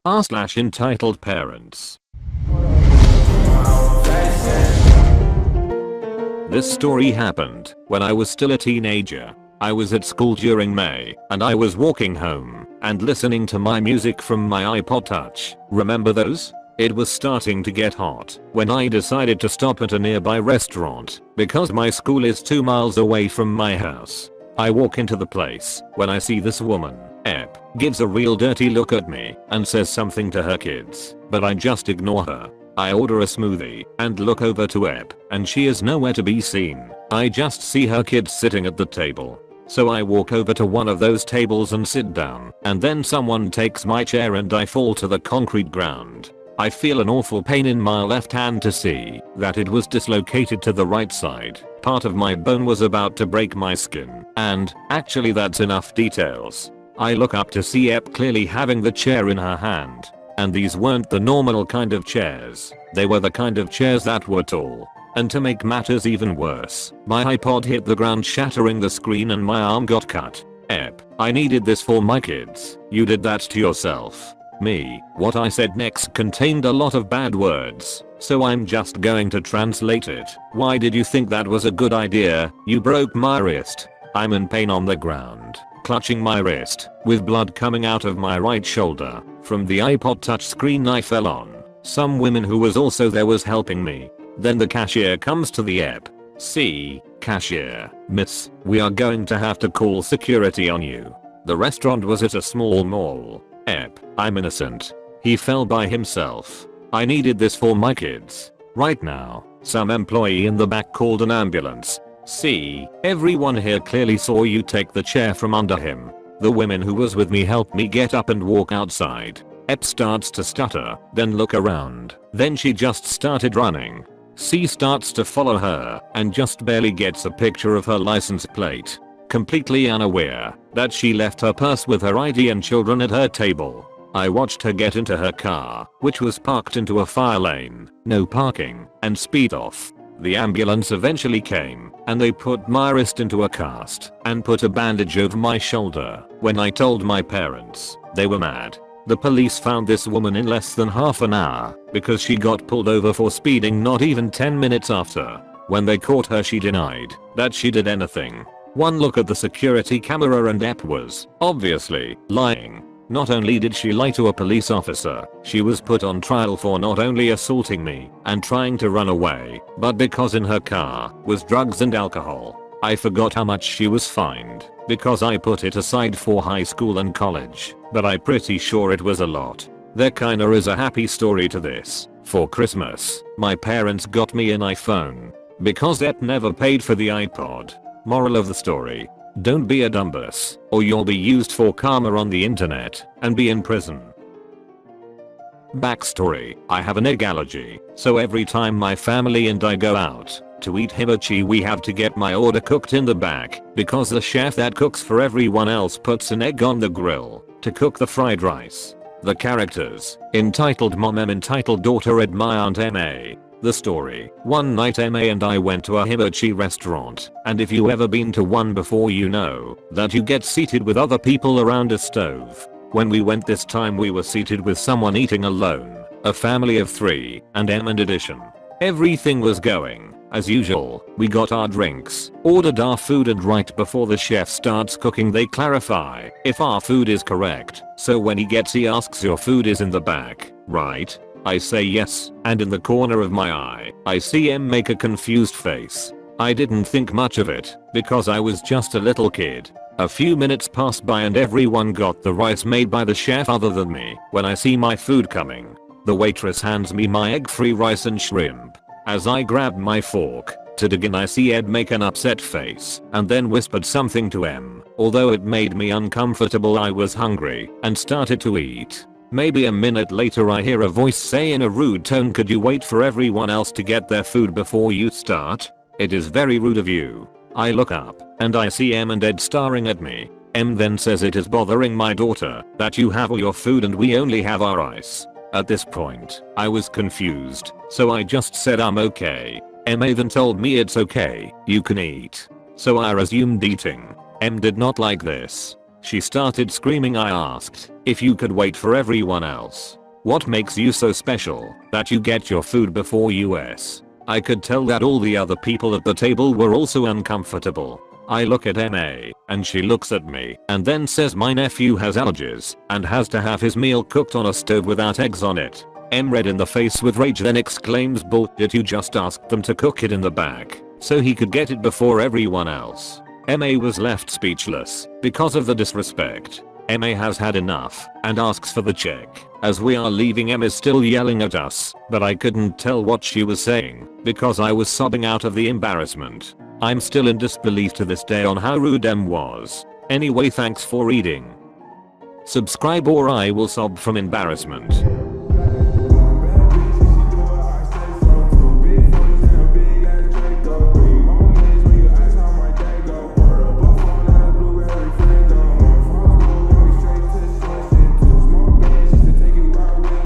r/EntitledParents. This story happened when I was still a teenager. I was at school during May, and I was walking home and listening to my music from my iPod Touch. Remember those? It was starting to get hot when I decided to stop at a nearby restaurant because my school is 2 miles away from my house. I walk into the place when I see this woman. Ep gives a real dirty look at me and says something to her kids, but I just ignore her. I order a smoothie and look over to Ep, and she is nowhere to be seen. I just see her kids sitting at the table. So I walk over to one of those tables and sit down, and then someone takes my chair and I fall to the concrete ground. I feel an awful pain in my left hand to see that it was dislocated to the right side. Part of my bone was about to break my skin, and actually that's enough details. I look up to see Ep clearly having the chair in her hand. And these weren't the normal kind of chairs. They were the kind of chairs that were tall. And to make matters even worse, my iPod hit the ground, shattering the screen, and my arm got cut. Ep, I needed this for my kids. You did that to yourself. Me. What I said next contained a lot of bad words, so I'm just going to translate it. Why did you think that was a good idea? You broke my wrist. I'm in pain on the ground, clutching my wrist, with blood coming out of my right shoulder. From the iPod Touch screen I fell on. Some woman who was also there was helping me. Then the cashier comes to the Ep. See, cashier, miss, we are going to have to call security on you. The restaurant was at a small mall. Ep, I'm innocent. He fell by himself. I needed this for my kids. Right now, some employee in the back called an ambulance. See, everyone here clearly saw you take the chair from under him. The woman who was with me helped me get up and walk outside. Ep starts to stutter, then look around. Then she just started running. C starts to follow her and just barely gets a picture of her license plate. Completely unaware that she left her purse with her ID and children at her table. I watched her get into her car, which was parked into a fire lane, no parking, and speed off. The ambulance eventually came, and they put my wrist into a cast and put a bandage over my shoulder. When I told my parents, they were mad. The police found this woman in less than half an hour because she got pulled over for speeding not even 10 minutes after. When they caught her, she denied that she did anything. One look at the security camera and Ep was obviously lying. Not only did she lie to a police officer, she was put on trial for not only assaulting me and trying to run away, but because in her car was drugs and alcohol. I forgot how much she was fined because I put it aside for high school and college, but I'm pretty sure it was a lot. There kinda is a happy story to this. For Christmas, my parents got me an iPhone because Ep never paid for the iPod. Moral of the story: don't be a dumbass, or you'll be used for karma on the internet and be in prison. Backstory: I have an egg allergy, so every time my family and I go out to eat hibachi, we have to get my order cooked in the back because the chef that cooks for everyone else puts an egg on the grill to cook the fried rice. The characters: entitled mom M, entitled daughter Ed, my aunt Ma. The story: one night Ma and I went to a hibachi restaurant, and if you ever been to one before, you know that you get seated with other people around a stove. When we went this time, we were seated with someone eating alone, a family of 3, and M in addition. Everything was going as usual. We got our drinks, ordered our food, and right before the chef starts cooking, they clarify if our food is correct. So when he gets, he asks, your food is in the back, right? I say yes, and in the corner of my eye, I see him make a confused face. I didn't think much of it because I was just a little kid. A few minutes passed by and everyone got the rice made by the chef other than me. When I see my food coming, the waitress hands me my egg-free rice and shrimp. As I grab my fork to dig in, I see Ed make an upset face and then whispered something to M. Although it made me uncomfortable, I was hungry and started to eat. Maybe a minute later, I hear a voice say in a rude tone, could you wait for everyone else to get their food before you start? It is very rude of you. I look up and I see M and Ed staring at me. M then says, it is bothering my daughter that you have all your food and we only have our rice. At this point, I was confused, so I just said I'm okay. M then told me it's okay, you can eat. So I resumed eating. M did not like this. She started screaming. I asked if you could wait for everyone else. What makes you so special that you get your food before us? I could tell that all the other people at the table were also uncomfortable. I look at MA and she looks at me and then says my nephew has allergies and has to have his meal cooked on a stove without eggs on it. M red in the face with rage then exclaims, bullshit, you just asked them to cook it in the back so he could get it before everyone else. MA was left speechless because of the disrespect. MA has had enough and asks for the check. As we are leaving, M is still yelling at us, but I couldn't tell what she was saying because I was sobbing out of the embarrassment. I'm still in disbelief to this day on how rude M was. Anyway, thanks for reading. Subscribe or I will sob from embarrassment.